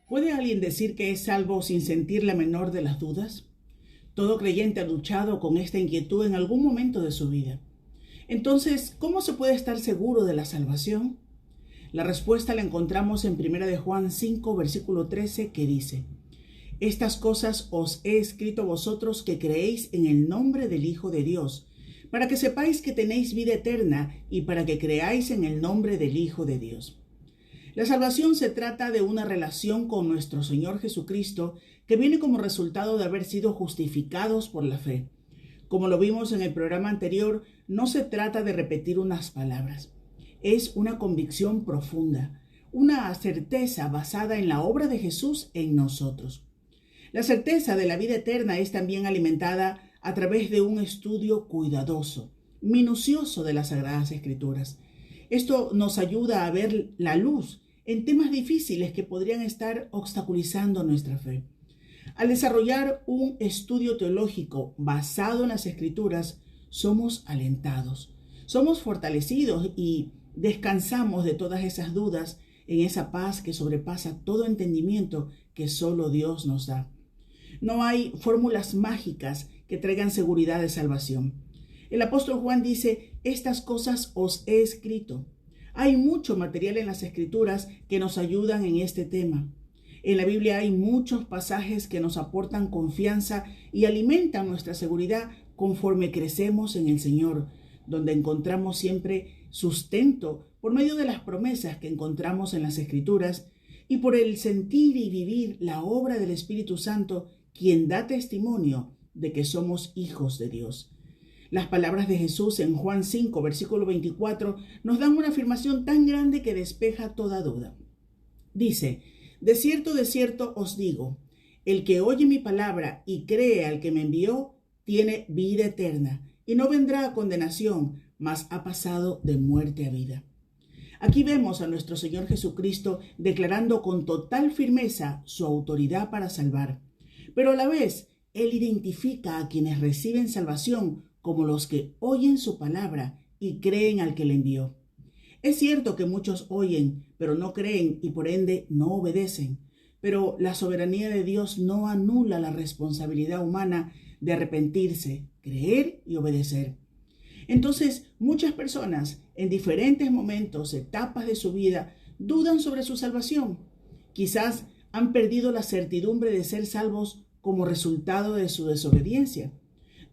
¿Puede alguien decir que es salvo sin sentir la menor de las dudas? Todo creyente ha luchado con esta inquietud en algún momento de su vida. Entonces, ¿cómo se puede estar seguro de la salvación? La respuesta la encontramos en 1 de Juan 5, versículo 13, que dice: Estas cosas os he escrito a vosotros que creéis en el nombre del Hijo de Dios, para que sepáis que tenéis vida eterna y para que creáis en el nombre del Hijo de Dios. La salvación se trata de una relación con nuestro Señor Jesucristo que viene como resultado de haber sido justificados por la fe. Como lo vimos en el programa anterior, no se trata de repetir unas palabras. Es una convicción profunda, una certeza basada en la obra de Jesús en nosotros. La certeza de la vida eterna es también alimentada a través de un estudio cuidadoso, minucioso de las Sagradas Escrituras. Esto nos ayuda a ver la luz en temas difíciles que podrían estar obstaculizando nuestra fe. Al desarrollar un estudio teológico basado en las Escrituras, somos alentados, somos fortalecidos y descansamos de todas esas dudas en esa paz que sobrepasa todo entendimiento que solo Dios nos da. No hay fórmulas mágicas que traigan seguridad de salvación. El apóstol Juan dice: estas cosas os he escrito. Hay mucho material en las Escrituras que nos ayudan en este tema. En la Biblia hay muchos pasajes que nos aportan confianza y alimentan nuestra seguridad conforme crecemos en el Señor, donde encontramos siempre sustento por medio de las promesas que encontramos en las Escrituras y por el sentir y vivir la obra del Espíritu Santo, quien da testimonio de que somos hijos de Dios. Las palabras de Jesús en Juan 5, versículo 24, nos dan una afirmación tan grande que despeja toda duda. Dice: de cierto os digo, el que oye mi palabra y cree al que me envió, tiene vida eterna, y no vendrá a condenación, mas ha pasado de muerte a vida. Aquí vemos a nuestro Señor Jesucristo declarando con total firmeza su autoridad para salvar, pero a la vez Él identifica a quienes reciben salvación como los que oyen su palabra y creen al que le envió. Es cierto que muchos oyen, pero no creen y por ende no obedecen, pero la soberanía de Dios no anula la responsabilidad humana de arrepentirse, creer y obedecer. Entonces, muchas personas en diferentes momentos, etapas de su vida, dudan sobre su salvación. Quizás han perdido la certidumbre de ser salvos como resultado de su desobediencia.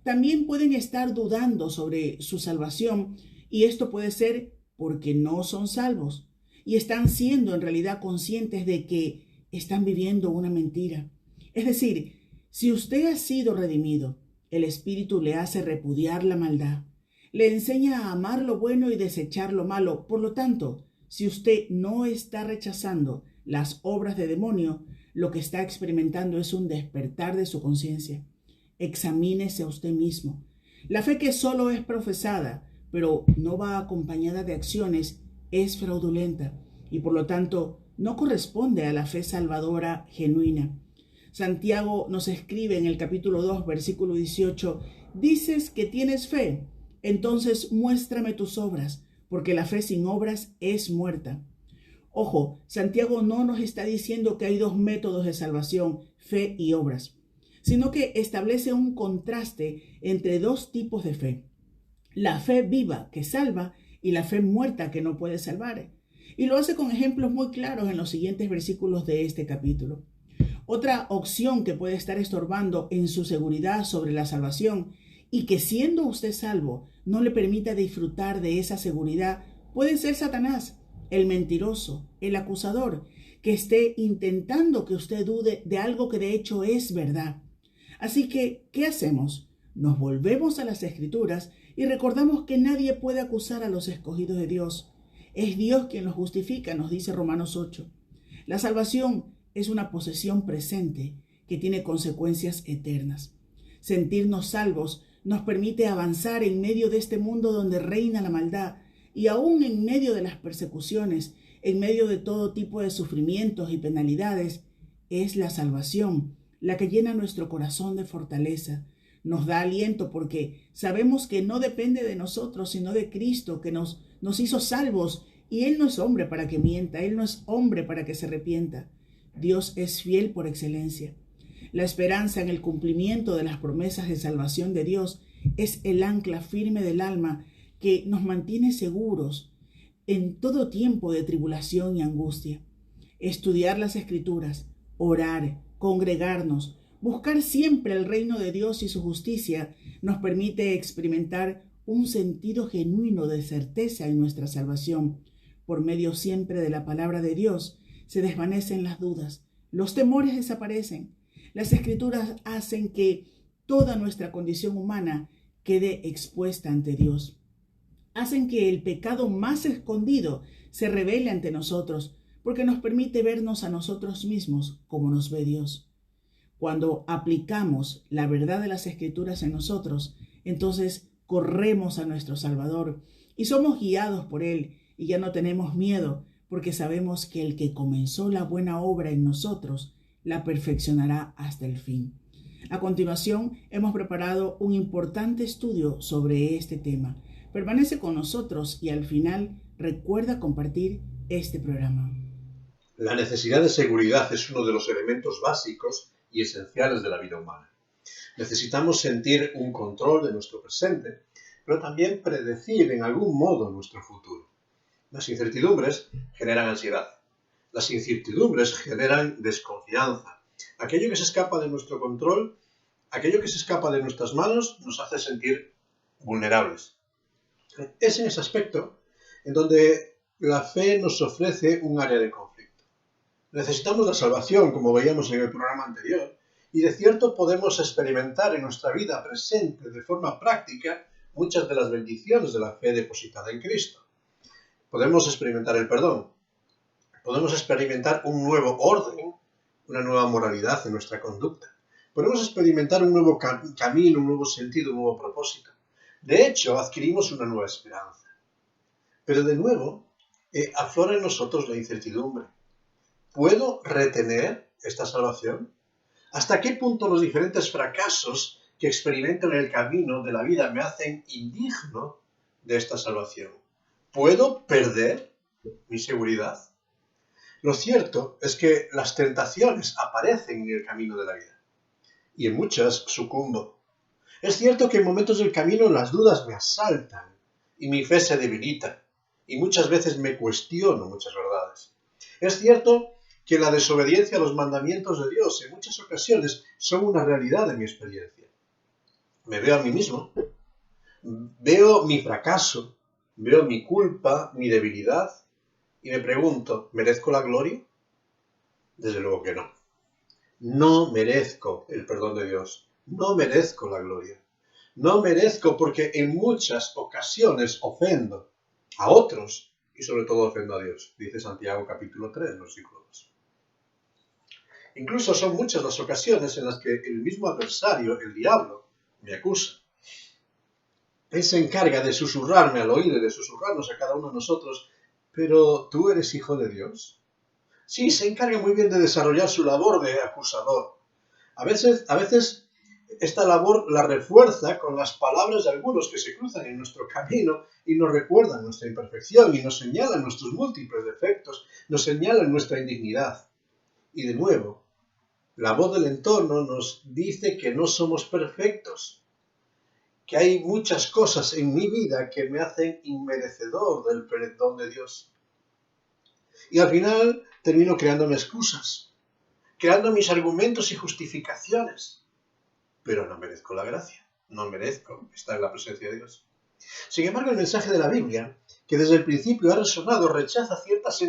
También pueden estar dudando sobre su salvación y esto puede ser porque no son salvos y están siendo en realidad conscientes de que están viviendo una mentira. Es decir, si usted ha sido redimido, el Espíritu le hace repudiar la maldad, le enseña a amar lo bueno y desechar lo malo. Por lo tanto, si usted no está rechazando las obras de demonio, lo que está experimentando es un despertar de su conciencia. Examínese a usted mismo. La fe que solo es profesada, pero no va acompañada de acciones, es fraudulenta y por lo tanto no corresponde a la fe salvadora genuina. Santiago nos escribe en el capítulo 2, versículo 18, dices que tienes fe, entonces muéstrame tus obras, porque la fe sin obras es muerta. Ojo, Santiago no nos está diciendo que hay dos métodos de salvación, fe y obras, sino que establece un contraste entre dos tipos de fe. La fe viva que salva y la fe muerta que no puede salvar. Y lo hace con ejemplos muy claros en los siguientes versículos de este capítulo. Otra opción que puede estar estorbando en su seguridad sobre la salvación y que siendo usted salvo no le permita disfrutar de esa seguridad puede ser Satanás, el mentiroso, el acusador, que esté intentando que usted dude de algo que de hecho es verdad. Así que, ¿qué hacemos? Nos volvemos a las Escrituras y recordamos que nadie puede acusar a los escogidos de Dios. Es Dios quien los justifica, nos dice Romanos 8. La salvación es una posesión presente que tiene consecuencias eternas. Sentirnos salvos nos permite avanzar en medio de este mundo donde reina la maldad y aún en medio de las persecuciones, en medio de todo tipo de sufrimientos y penalidades, es la salvación, la que llena nuestro corazón de fortaleza. Nos da aliento porque sabemos que no depende de nosotros, sino de Cristo, que nos hizo salvos. Y Él no es hombre para que mienta, Él no es hombre para que se arrepienta. Dios es fiel por excelencia. La esperanza en el cumplimiento de las promesas de salvación de Dios es el ancla firme del alma que nos mantiene seguros en todo tiempo de tribulación y angustia. Estudiar las Escrituras, orar, congregarnos, buscar siempre el reino de Dios y su justicia nos permite experimentar un sentido genuino de certeza en nuestra salvación. Por medio siempre de la palabra de Dios se desvanecen las dudas, los temores desaparecen. Las Escrituras hacen que toda nuestra condición humana quede expuesta ante Dios. Hacen que el pecado más escondido se revele ante nosotros, porque nos permite vernos a nosotros mismos como nos ve Dios. Cuando aplicamos la verdad de las Escrituras en nosotros, entonces corremos a nuestro Salvador y somos guiados por Él, y ya no tenemos miedo, porque sabemos que el que comenzó la buena obra en nosotros la perfeccionará hasta el fin. A continuación, hemos preparado un importante estudio sobre este tema. Permanece con nosotros y al final recuerda compartir este programa. La necesidad de seguridad es uno de los elementos básicos y esenciales de la vida humana. Necesitamos sentir un control de nuestro presente, pero también predecir en algún modo nuestro futuro. Las incertidumbres generan ansiedad. Las incertidumbres generan desconfianza. Aquello que se escapa de nuestro control, aquello que se escapa de nuestras manos, nos hace sentir vulnerables. Es en ese aspecto en donde la fe nos ofrece un área de conflicto. Necesitamos la salvación, como veíamos en el programa anterior, y de cierto podemos experimentar en nuestra vida presente de forma práctica muchas de las bendiciones de la fe depositada en Cristo. Podemos experimentar el perdón, podemos experimentar un nuevo orden, una nueva moralidad en nuestra conducta, podemos experimentar un nuevo camino, un nuevo sentido, un nuevo propósito. De hecho, adquirimos una nueva esperanza. Pero de nuevo, aflora en nosotros la incertidumbre. ¿Puedo retener esta salvación? ¿Hasta qué punto los diferentes fracasos que experimento en el camino de la vida me hacen indigno de esta salvación? ¿Puedo perder mi seguridad? Lo cierto es que las tentaciones aparecen en el camino de la vida, y en muchas sucumbo. Es cierto que en momentos del camino las dudas me asaltan, y mi fe se debilita, y muchas veces me cuestiono muchas verdades. Es cierto que la desobediencia a los mandamientos de Dios en muchas ocasiones son una realidad de mi experiencia. Me veo a mí mismo, veo mi fracaso, veo mi culpa, mi debilidad, y me pregunto, ¿merezco la gloria? Desde luego que no. No merezco el perdón de Dios. No merezco la gloria. No merezco porque en muchas ocasiones ofendo a otros y sobre todo ofendo a Dios. Dice Santiago capítulo 3, versículo 2. Incluso son muchas las ocasiones en las que el mismo adversario, el diablo, me acusa. Él se encarga de susurrarme al oído y de susurrarnos a cada uno de nosotros, pero ¿tú eres hijo de Dios? Sí, se encarga muy bien de desarrollar su labor de acusador. A veces esta labor la refuerza con las palabras de algunos que se cruzan en nuestro camino y nos recuerdan nuestra imperfección y nos señalan nuestros múltiples defectos, nos señalan nuestra indignidad. Y de nuevo, la voz del entorno nos dice que no somos perfectos, que hay muchas cosas en mi vida que me hacen inmerecedor del perdón de Dios. Y al final termino creándome excusas, creando mis argumentos y justificaciones. Pero no merezco la gracia, no merezco estar en la presencia de Dios. Sin embargo, el mensaje de la Biblia, que desde el principio ha resonado, rechaza ciertas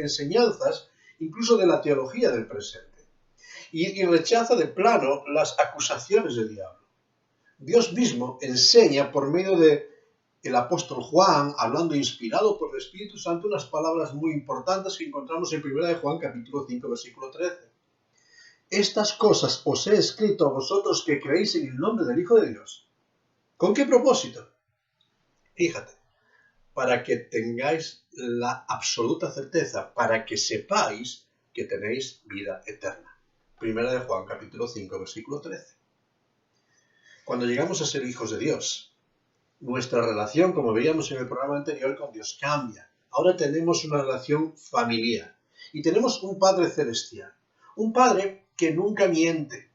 enseñanzas, incluso de la teología del presente, y rechaza de plano las acusaciones del diablo. Dios mismo enseña por medio del apóstol Juan, hablando inspirado por el Espíritu Santo, unas palabras muy importantes que encontramos en 1 de Juan, capítulo 5, versículo 13. Estas cosas os he escrito a vosotros que creéis en el nombre del Hijo de Dios. ¿Con qué propósito? Fíjate, para que tengáis la absoluta certeza, para que sepáis que tenéis vida eterna. Primera de Juan, capítulo 5, versículo 13. Cuando llegamos a ser hijos de Dios, nuestra relación, como veíamos en el programa anterior, con Dios cambia. Ahora tenemos una relación familiar y tenemos un Padre celestial, un Padre que nunca miente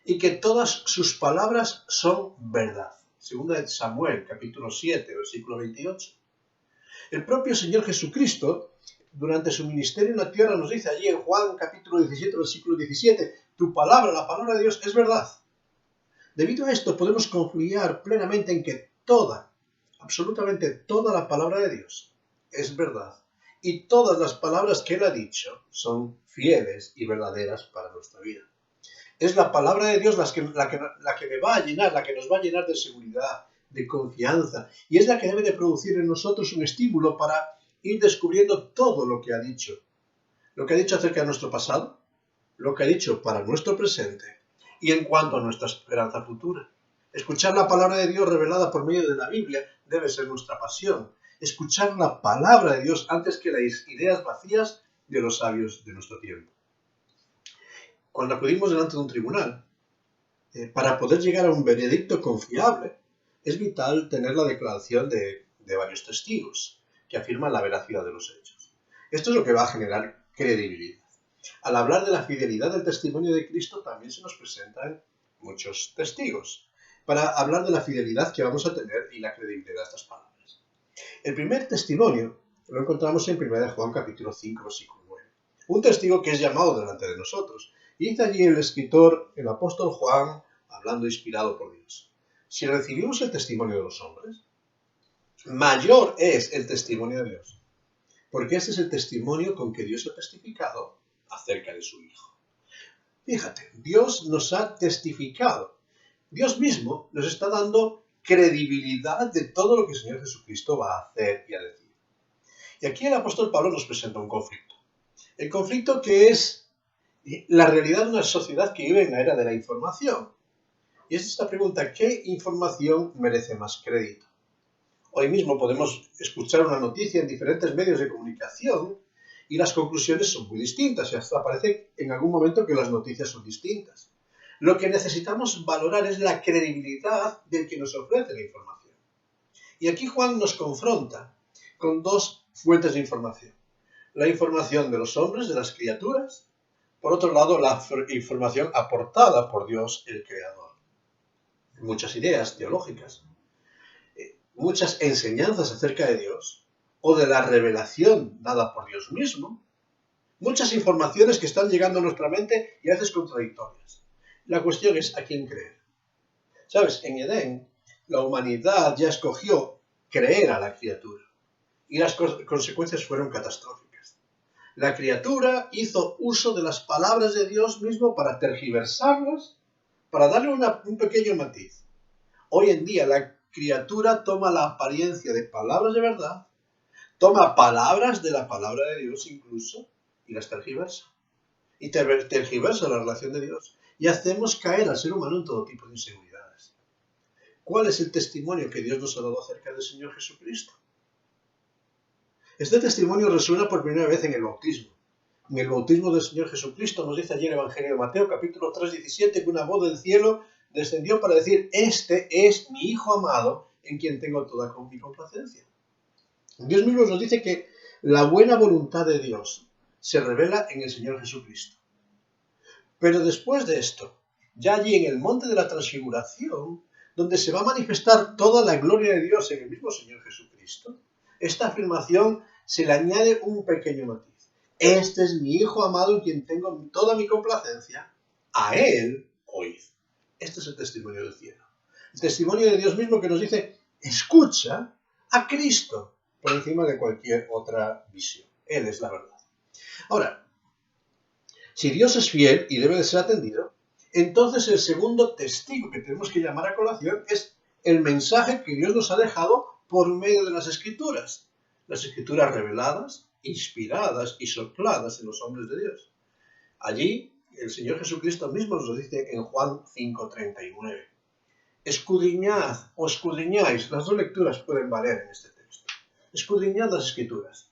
y que todas sus palabras son verdad. Segunda de Samuel, capítulo 7, versículo 28. El propio Señor Jesucristo, durante su ministerio en la tierra, nos dice allí en Juan, capítulo 17, versículo 17, tu palabra, la palabra de Dios, es verdad. Debido a esto podemos confiar plenamente en que absolutamente toda la palabra de Dios es verdad. Y todas las palabras que Él ha dicho son fieles y verdaderas para nuestra vida. Es la palabra de Dios la que me va a llenar, la que nos va a llenar de seguridad, de confianza. Y es la que debe de producir en nosotros un estímulo para ir descubriendo todo lo que ha dicho. Lo que ha dicho acerca de nuestro pasado, lo que ha dicho para nuestro presente y en cuanto a nuestra esperanza futura. Escuchar la palabra de Dios revelada por medio de la Biblia debe ser nuestra pasión. Escuchar la palabra de Dios antes que las ideas vacías de los sabios de nuestro tiempo. Cuando acudimos delante de un tribunal, para poder llegar a un veredicto confiable, es vital tener la declaración de varios testigos que afirman la veracidad de los hechos. Esto es lo que va a generar credibilidad. Al hablar de la fidelidad del testimonio de Cristo, también se nos presentan muchos testigos para hablar de la fidelidad que vamos a tener y la credibilidad de estas palabras. El primer testimonio lo encontramos en 1 Juan capítulo 5, versículo 9. Un testigo que es llamado delante de nosotros. Y dice allí el escritor, el apóstol Juan, hablando inspirado por Dios. Si recibimos el testimonio de los hombres, mayor es el testimonio de Dios. Porque ese es el testimonio con que Dios ha testificado acerca de su Hijo. Fíjate, Dios nos ha testificado. Dios mismo nos está dando credibilidad de todo lo que el Señor Jesucristo va a hacer y a decir. Y aquí el apóstol Pablo nos presenta un conflicto. El conflicto que es la realidad de una sociedad que vive en la era de la información. Y es esta pregunta, ¿qué información merece más crédito? Hoy mismo podemos escuchar una noticia en diferentes medios de comunicación y las conclusiones son muy distintas y hasta parece en algún momento que las noticias son distintas. Lo que necesitamos valorar es la credibilidad del que nos ofrece la información. Y aquí Juan nos confronta con dos fuentes de información. La información de los hombres, de las criaturas. Por otro lado, la información aportada por Dios, el Creador. Muchas ideas teológicas, muchas enseñanzas acerca de Dios o de la revelación dada por Dios mismo, muchas informaciones que están llegando a nuestra mente y a veces contradictorias. La cuestión es a quién creer. ¿Sabes? En Edén, la humanidad ya escogió creer a la criatura y las consecuencias fueron catastróficas. La criatura hizo uso de las palabras de Dios mismo para tergiversarlas, para darle un pequeño matiz. Hoy en día la criatura toma la apariencia de palabras de verdad, toma palabras de la palabra de Dios incluso, y las tergiversa. Y tergiversa la relación de Dios. Y hacemos caer al ser humano en todo tipo de inseguridades. ¿Cuál es el testimonio que Dios nos ha dado acerca del Señor Jesucristo? Este testimonio resuena por primera vez en el bautismo. En el bautismo del Señor Jesucristo nos dice allí en el Evangelio de Mateo, capítulo 3, 17, que una voz del cielo descendió para decir, este es mi Hijo amado, en quien tengo toda mi complacencia. Dios mismo nos dice que la buena voluntad de Dios se revela en el Señor Jesucristo. Pero después de esto, ya allí en el monte de la transfiguración, donde se va a manifestar toda la gloria de Dios en el mismo Señor Jesucristo, esta afirmación se le añade un pequeño matiz. Este es mi Hijo amado en quien tengo toda mi complacencia, a Él oíd. Este es el testimonio del cielo. El testimonio de Dios mismo que nos dice, escucha a Cristo por encima de cualquier otra visión. Él es la verdad. Ahora, si Dios es fiel y debe de ser atendido, entonces el segundo testigo que tenemos que llamar a colación es el mensaje que Dios nos ha dejado por medio de las Escrituras. Las Escrituras reveladas, inspiradas y sopladas en los hombres de Dios. Allí, el Señor Jesucristo mismo nos lo dice en Juan 5:39. Escudriñad o escudriñáis, las dos lecturas pueden valer en este texto. escudriñad las Escrituras,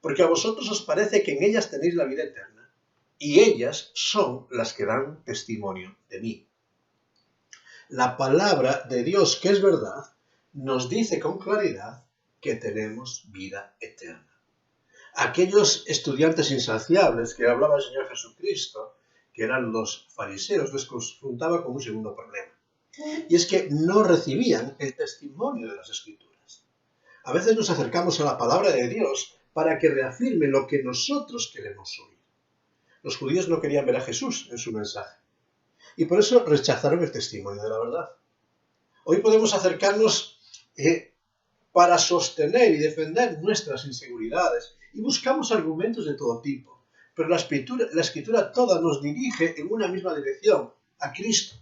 porque a vosotros os parece que en ellas tenéis la vida eterna, y ellas son las que dan testimonio de mí. La palabra de Dios, que es verdad, nos dice con claridad que tenemos vida eterna. Aquellos estudiantes insaciables que hablaba el Señor Jesucristo, que eran los fariseos, les confrontaba con un segundo problema. Y es que no recibían el testimonio de las Escrituras. A veces nos acercamos a la palabra de Dios para que reafirme lo que nosotros queremos oír. Los judíos no querían ver a Jesús en su mensaje. Y por eso rechazaron el testimonio de la verdad. Hoy podemos acercarnos para sostener y defender nuestras inseguridades y buscamos argumentos de todo tipo. Pero la Escritura toda nos dirige en una misma dirección, a Cristo.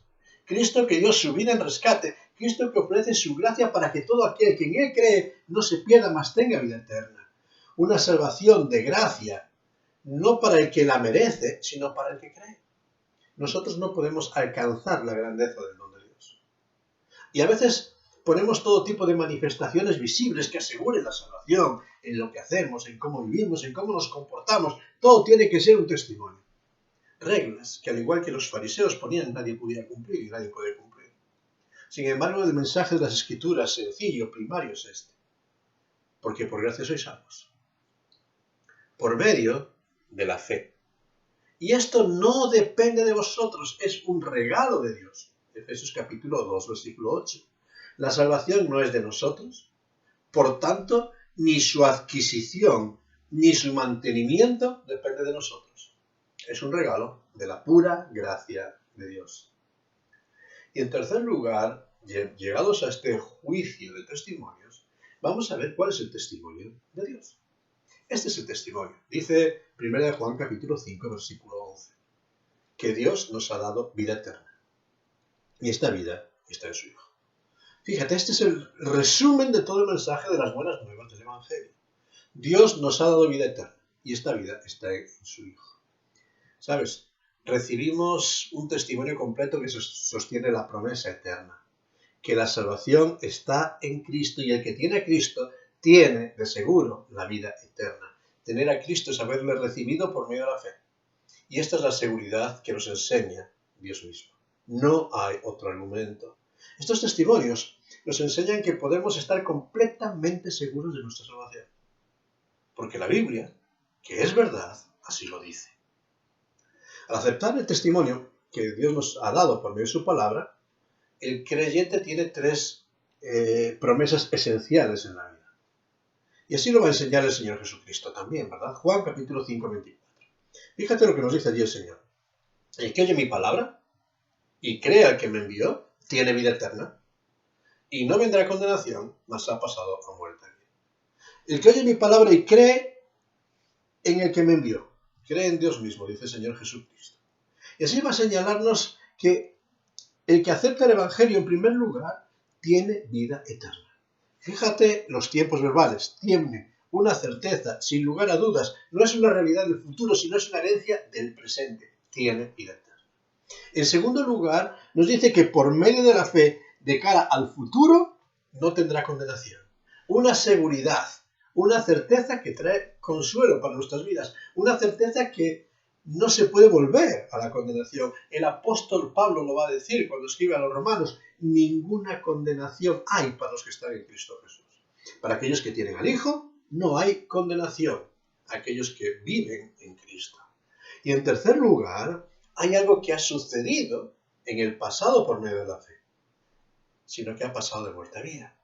Cristo que dio su vida en rescate, Cristo que ofrece su gracia para que todo aquel que en Él cree no se pierda, mas tenga vida eterna. Una salvación de gracia, no para el que la merece, sino para el que cree. Nosotros no podemos alcanzar la grandeza del don de Dios. Y a veces ponemos todo tipo de manifestaciones visibles que aseguren la salvación, en lo que hacemos, en cómo vivimos, en cómo nos comportamos. Todo tiene que ser un testimonio. Reglas que, al igual que los fariseos ponían, nadie pudiera cumplir y nadie puede cumplir. Sin embargo, el mensaje de las Escrituras, sencillo, primario, es este. Porque por gracia sois salvos. Por medio de la fe. Y esto no depende de vosotros, es un regalo de Dios. Efesios capítulo 2, versículo 8. La salvación no es de nosotros, por tanto, ni su adquisición, ni su mantenimiento depende de nosotros. Es un regalo de la pura gracia de Dios. Y en tercer lugar, llegados a este juicio de testimonios, vamos a ver cuál es el testimonio de Dios. Este es el testimonio. Dice 1 Juan capítulo 5, versículo 11, que Dios nos ha dado vida eterna. Y esta vida está en su Hijo. Fíjate, este es el resumen de todo el mensaje de las buenas nuevas del Evangelio. Dios nos ha dado vida eterna y esta vida está en su Hijo. ¿Sabes? Recibimos un testimonio completo que sostiene la promesa eterna, que la salvación está en Cristo y el que tiene a Cristo tiene de seguro la vida eterna. Tener a Cristo es haberle recibido por medio de la fe. Y esta es la seguridad que nos enseña Dios mismo. No hay otro argumento. Estos testimonios nos enseñan que podemos estar completamente seguros de nuestra salvación. Porque la Biblia, que es verdad, así lo dice. Al aceptar el testimonio que Dios nos ha dado por medio de su palabra, el creyente tiene tres promesas esenciales en la vida. Y así lo va a enseñar el Señor Jesucristo también, ¿verdad? Juan capítulo 5, 24. Fíjate lo que nos dice allí el Señor. El que oye mi palabra y crea al que me envió, tiene vida eterna, y no vendrá a condenación, mas ha pasado a muerte. El que oye mi palabra y cree en el que me envió, cree en Dios mismo, dice el Señor Jesucristo. Y así va a señalarnos que el que acepta el Evangelio en primer lugar, tiene vida eterna. Fíjate los tiempos verbales, tiene una certeza, sin lugar a dudas, no es una realidad del futuro, sino es una herencia del presente, tiene vida eterna. En segundo lugar, nos dice que por medio de la fe, de cara al futuro, no tendrá condenación. Una seguridad, una certeza que trae consuelo para nuestras vidas, una certeza que no se puede volver a la condenación. El apóstol Pablo lo va a decir cuando escribe a los romanos, ninguna condenación hay para los que están en Cristo Jesús. Para aquellos que tienen al Hijo, no hay condenación. Aquellos que viven en Cristo. Y en tercer lugar, hay algo que ha sucedido en el pasado por medio de la fe, sino que ha pasado de muerte a vida.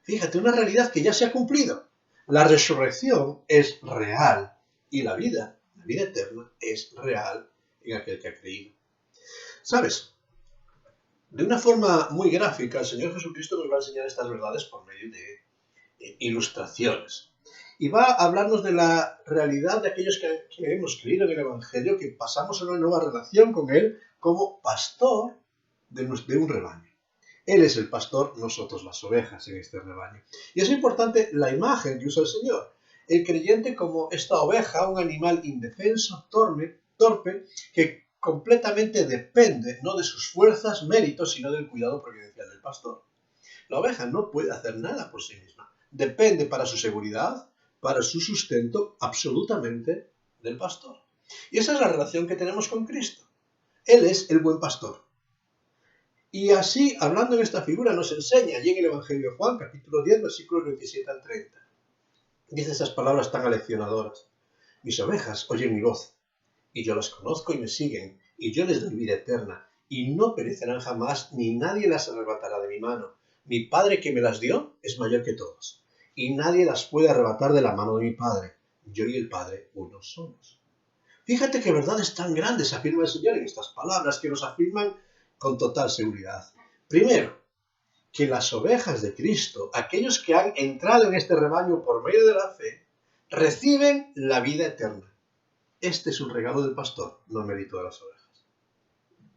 Fíjate, una realidad que ya se ha cumplido. La resurrección es real y la vida eterna es real en aquel que ha creído. ¿Sabes? De una forma muy gráfica, el Señor Jesucristo nos va a enseñar estas verdades por medio de ilustraciones. Y va a hablarnos de la realidad de aquellos que hemos creído en el Evangelio, que pasamos a una nueva relación con Él como pastor de un rebaño. Él es el pastor, nosotros las ovejas en este rebaño. Y es importante la imagen que usa el Señor. El creyente como esta oveja, un animal indefenso, torpe, que completamente depende no de sus fuerzas, méritos, sino del cuidado providencial del pastor. La oveja no puede hacer nada por sí misma. depende para su seguridad, para su sustento, absolutamente del pastor. Y esa es la relación que tenemos con Cristo. Él es el buen pastor. Y así, hablando en esta figura, nos enseña allí en el Evangelio de Juan, capítulo 10, versículos 27 al 30. Dice esas palabras tan aleccionadoras. Mis ovejas oyen mi voz, y yo las conozco y me siguen, y yo les doy vida eterna, y no perecerán jamás, ni nadie las arrebatará de mi mano. Mi Padre que me las dio es mayor que todos, y nadie las puede arrebatar de la mano de mi Padre. Yo y el Padre uno somos. Fíjate qué verdades tan grandes afirma el Señor en estas palabras que nos afirman con total seguridad. Primero, que las ovejas de Cristo, aquellos que han entrado en este rebaño por medio de la fe, reciben la vida eterna. Este es un regalo del pastor, no el mérito de las ovejas.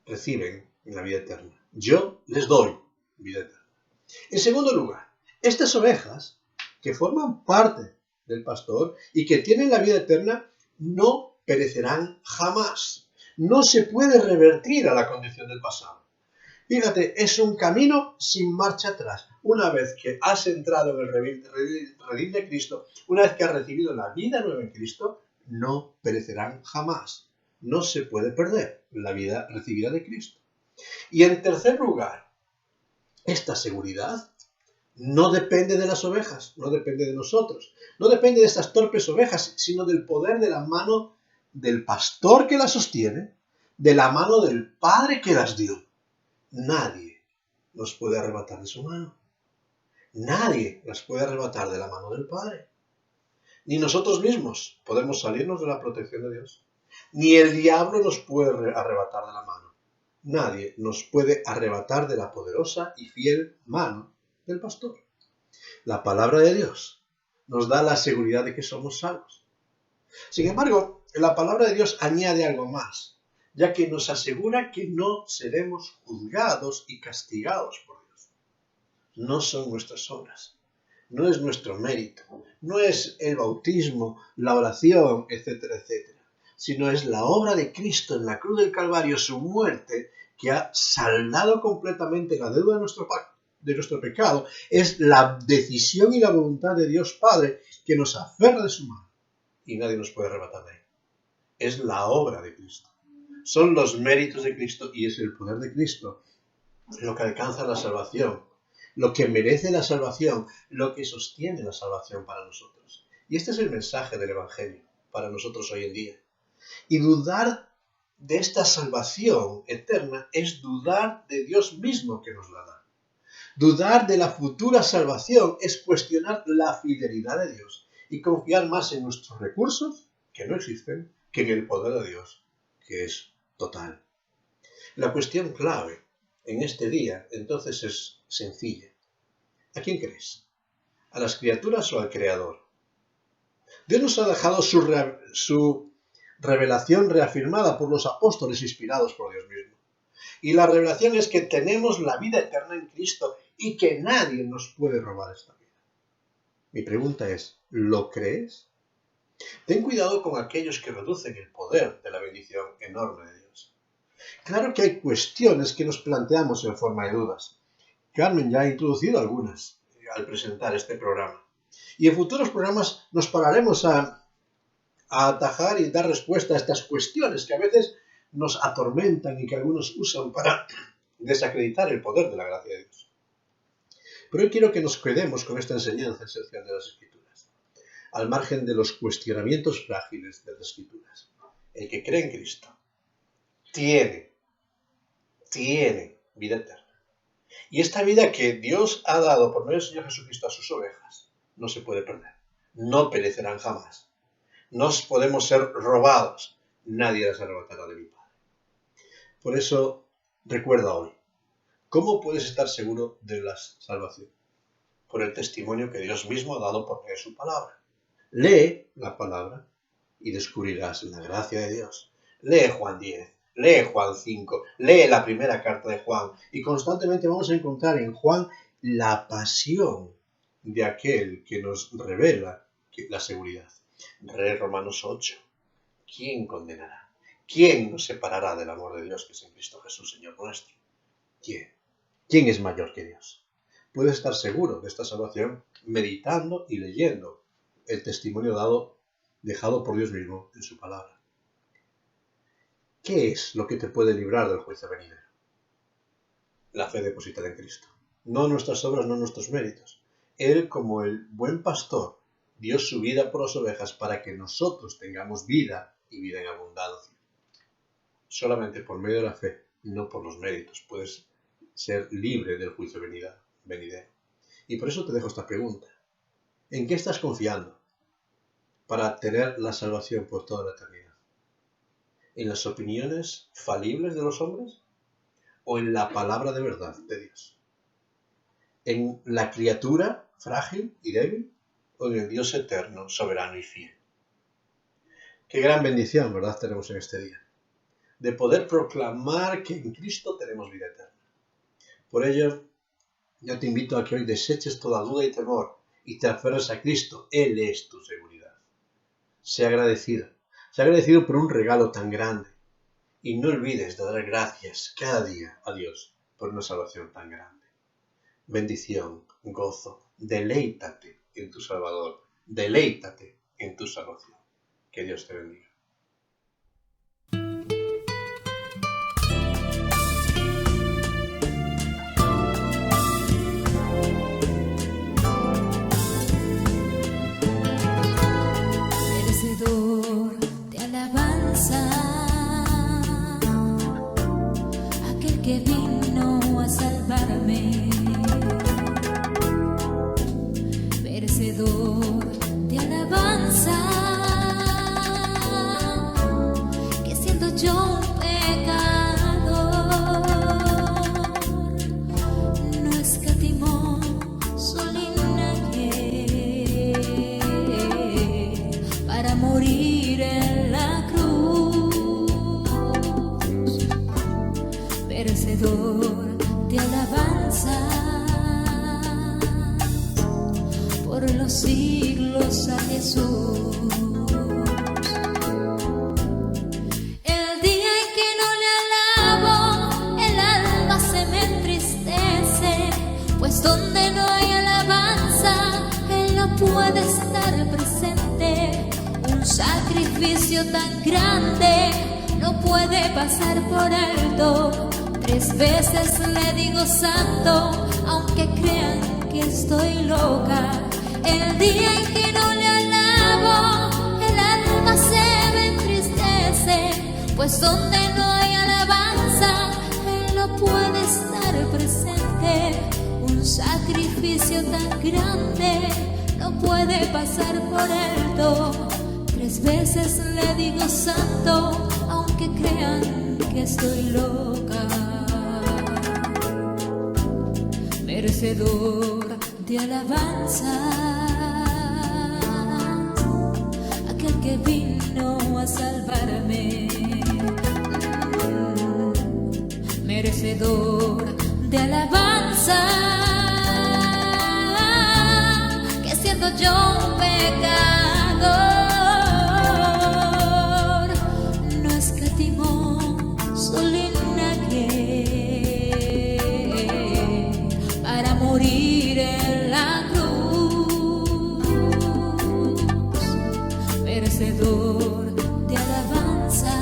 Reciben la vida eterna. Yo les doy vida eterna. En segundo lugar, estas ovejas que forman parte del pastor y que tienen la vida eterna no perecerán jamás. No se puede revertir a la condición del pasado. Fíjate, es un camino sin marcha atrás. Una vez que has entrado en el redil de Cristo, una vez que has recibido la vida nueva en Cristo, no perecerán jamás. No se puede perder la vida recibida de Cristo. Y en tercer lugar, esta seguridad no depende de las ovejas, no depende de nosotros, no depende de estas torpes ovejas, sino del poder de la mano del pastor que las sostiene, de la mano del Padre que las dio. Nadie nos puede arrebatar de su mano. Nadie las puede arrebatar de la mano del Padre. Ni nosotros mismos podemos salirnos de la protección de Dios. Ni el diablo nos puede arrebatar de la mano. Nadie nos puede arrebatar de la poderosa y fiel mano del pastor. La palabra de Dios nos da la seguridad de que somos salvos. Sin embargo, la palabra de Dios añade algo más, ya que nos asegura que no seremos juzgados y castigados por Dios. No son nuestras obras, no es nuestro mérito, no es el bautismo, la oración, etcétera, etcétera, sino es la obra de Cristo en la cruz del Calvario, su muerte, que ha saldado completamente la deuda de nuestro pecado. Es la decisión y la voluntad de Dios Padre que nos aferra de su mano y nadie nos puede arrebatar de ahí. Es la obra de Cristo. Son los méritos de Cristo y es el poder de Cristo lo que alcanza la salvación, lo que merece la salvación, lo que sostiene la salvación para nosotros. Y este es el mensaje del Evangelio para nosotros hoy en día. Y dudar de esta salvación eterna es dudar de Dios mismo que nos la da. Dudar de la futura salvación es cuestionar la fidelidad de Dios y confiar más en nuestros recursos, que no existen, que en el poder de Dios, que es total. La cuestión clave en este día, entonces, es sencilla. ¿A quién crees? ¿A las criaturas o al Creador? Dios nos ha dejado su revelación reafirmada por los apóstoles inspirados por Dios mismo. Y la revelación es que tenemos la vida eterna en Cristo y que nadie nos puede robar esta vida. Mi pregunta es, ¿lo crees? Ten cuidado con aquellos que reducen el poder de la bendición enorme de Dios. Claro que hay cuestiones que nos planteamos en forma de dudas. Carmen ya ha introducido algunas al presentar este programa. Y en futuros programas nos pararemos a atajar y dar respuesta a estas cuestiones que a veces nos atormentan y que algunos usan para desacreditar el poder de la gracia de Dios. Pero hoy quiero que nos quedemos con esta enseñanza esencial de las Escrituras, al margen de los cuestionamientos frágiles de las Escrituras. El que cree en Cristo tiene vida eterna. Y esta vida que Dios ha dado por medio del Señor Jesucristo a sus ovejas no se puede perder. No perecerán jamás. No podemos ser robados. Nadie las arrebatará de mi Padre. Por eso, recuerda hoy, ¿cómo puedes estar seguro de la salvación? Por el testimonio que Dios mismo ha dado por medio de su palabra. Lee la palabra y descubrirás la gracia de Dios. Lee Juan 10, lee Juan 5, lee la primera carta de Juan y constantemente vamos a encontrar en Juan la pasión de aquel que nos revela la seguridad. Lee Romanos 8. ¿Quién condenará? ¿Quién nos separará del amor de Dios que es en Cristo Jesús, Señor nuestro? ¿Quién? ¿Quién es mayor que Dios? ¿Puedes estar seguro de esta salvación? meditando y leyendo el testimonio dejado por Dios mismo en su palabra. ¿Qué es lo que te puede librar del juicio venidero? La fe depositada en Cristo. No nuestras obras, no nuestros méritos. Él, como el buen pastor, dio su vida por las ovejas para que nosotros tengamos vida y vida en abundancia. Solamente por medio de la fe, no por los méritos, puedes ser libre del juicio venidero. Y por eso te dejo esta pregunta. ¿En qué estás confiando para tener la salvación por toda la eternidad? ¿En las opiniones falibles de los hombres? ¿O en la palabra de verdad de Dios? ¿En la criatura frágil y débil? ¿O en el Dios eterno, soberano y fiel? Qué gran bendición, ¿verdad?, tenemos en este día, de poder proclamar que en Cristo tenemos vida eterna. Por ello, yo te invito a que hoy deseches toda duda y temor y te aferres a Cristo. Él es tu seguridad. Sé agradecido por un regalo tan grande y no olvides de dar gracias cada día a Dios por una salvación tan grande. Bendición, gozo, deleítate en tu Salvador, deleítate en tu salvación. Que Dios te bendiga. Merecedor de alabanza, aquel que vino a salvarme. Merecedor de alabanza, que siendo yo un pecador, no escatimó su linaje para morir en la cruz. Merecedor de alabanza, por los siglos a Jesús. El día en que no le alabo, el alma se me entristece, pues donde no hay alabanza, Él no puede estar presente. Un sacrificio tan grande no puede pasar por alto. 3 veces le digo santo, aunque crean que estoy loca. El día en que no le alabo, el alma se me entristece, pues donde no hay alabanza, Él no puede estar presente. Un sacrificio tan grande no puede pasar por alto. 3 veces le digo santo, aunque crean que estoy loca. Merecedor de alabanza, aquel que vino a salvarme. Merecedor de alabanza, que siendo yo un pecador, no escatimó su linaje para morir en la cruz. Merecedor de alabanza,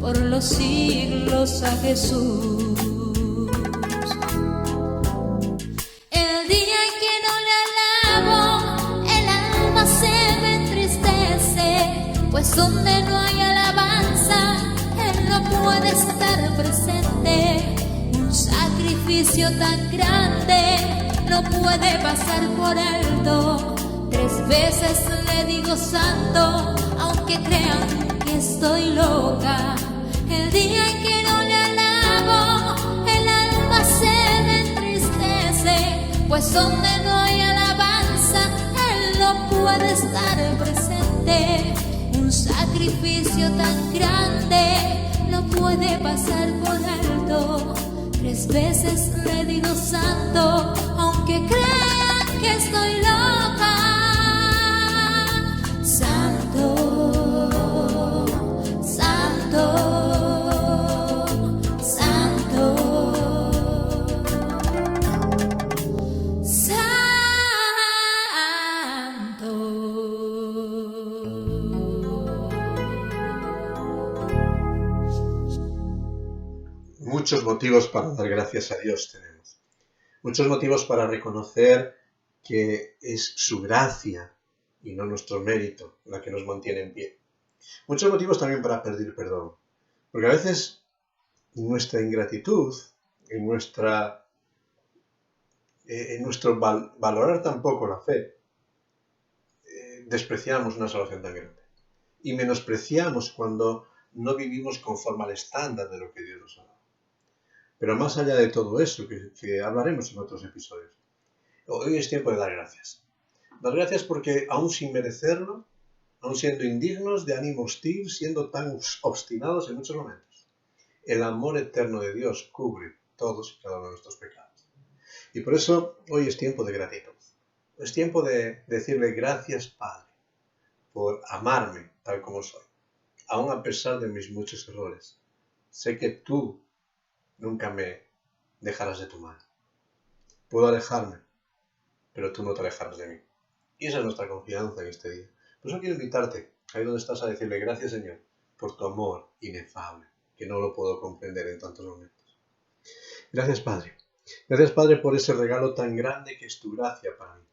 por los siglos a Jesús. El día en que no le alabo, el alma se me entristece, pues donde no hay alabanza, Él no puede estar presente. Un sacrificio tan grande no puede pasar por alto. 3 veces le digo santo, aunque crean que estoy loca. El día en que no le alabo, el alma se me entristece, pues donde no hay alabanza, Él no puede estar presente. Un sacrificio tan grande no puede pasar por alto. 3 veces le digo santo, aunque crean que estoy loca. Santo, santo. Santo, Muchos motivos para dar gracias a Dios tenemos. Muchos motivos para reconocer que es su gracia y no nuestro mérito la que nos mantiene en pie. Muchos motivos también para pedir perdón. Porque a veces nuestra ingratitud, en nuestro valorar tan poco la fe, despreciamos una salvación tan grande. Y menospreciamos cuando no vivimos conforme al estándar de lo que Dios nos ha dado. Pero más allá de todo eso, que hablaremos en otros episodios, hoy es tiempo de dar gracias. Dar gracias porque aún sin merecerlo, aún siendo indignos, de ánimo hostil, siendo tan obstinados en muchos momentos, el amor eterno de Dios cubre todos y cada uno de nuestros pecados. Y por eso hoy es tiempo de gratitud. Es tiempo de decirle gracias, Padre, por amarme tal como soy, aún a pesar de mis muchos errores. Sé que tú nunca me dejarás de tu mano. Puedo alejarme, pero tú no te alejarás de mí. Y esa es nuestra confianza en este día. Por eso quiero invitarte, ahí donde estás, a decirle gracias, Señor, por tu amor inefable, que no lo puedo comprender en tantos momentos. Gracias, Padre. Gracias, Padre, por ese regalo tan grande que es tu gracia para mí.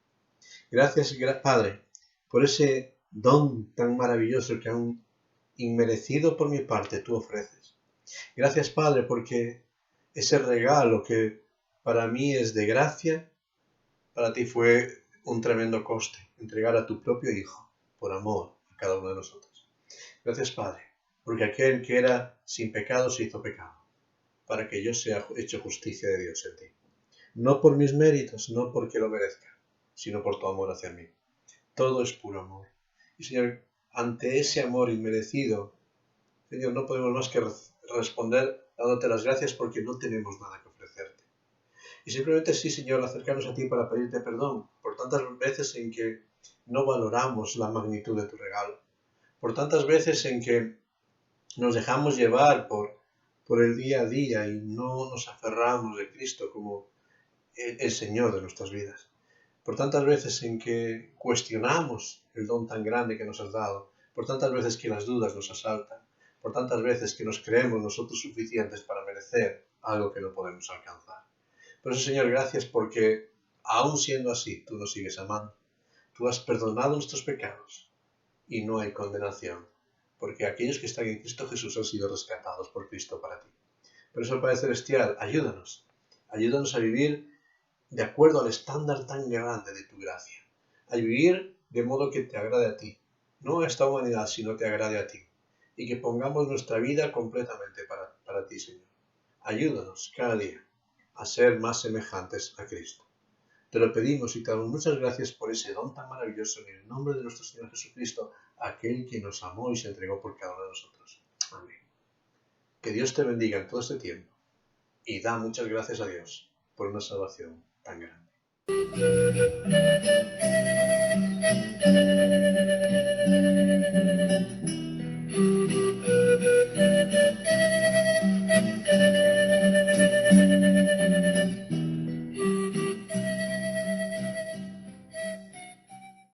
Gracias, Padre, por ese don tan maravilloso que aún inmerecido por mi parte tú ofreces. Gracias, Padre, porque ese regalo que para mí es de gracia, para ti fue un tremendo coste, entregar a tu propio Hijo por amor a cada uno de nosotros. Gracias, Padre, porque aquel que era sin pecado se hizo pecado, para que yo sea hecho justicia de Dios en ti. No por mis méritos, no porque lo merezca, sino por tu amor hacia mí. Todo es puro amor. Y Señor, ante ese amor inmerecido, Señor, no podemos más que responder dándote las gracias porque no tenemos nada que ofrecerte. Y simplemente sí, Señor, acercarnos a ti para pedirte perdón por tantas veces en que no valoramos la magnitud de tu regalo, por tantas veces en que nos dejamos llevar por el día a día y no nos aferramos de Cristo como el Señor de nuestras vidas, por tantas veces en que cuestionamos el don tan grande que nos has dado, por tantas veces que las dudas nos asaltan, por tantas veces que nos creemos nosotros suficientes para merecer algo que no podemos alcanzar. Por eso, Señor, gracias porque, aun siendo así, tú nos sigues amando. Tú has perdonado nuestros pecados y no hay condenación, porque aquellos que están en Cristo Jesús han sido rescatados por Cristo para ti. Por eso, Padre Celestial, ayúdanos a vivir de acuerdo al estándar tan grande de tu gracia, a vivir de modo que te agrade a ti, no a esta humanidad, sino te agrade a ti, y que pongamos nuestra vida completamente para ti, Señor. Ayúdanos cada día a ser más semejantes a Cristo. Te lo pedimos y te damos muchas gracias por ese don tan maravilloso en el nombre de nuestro Señor Jesucristo, aquel que nos amó y se entregó por cada uno de nosotros. Amén. Que Dios te bendiga en todo este tiempo y da muchas gracias a Dios por una salvación tan grande.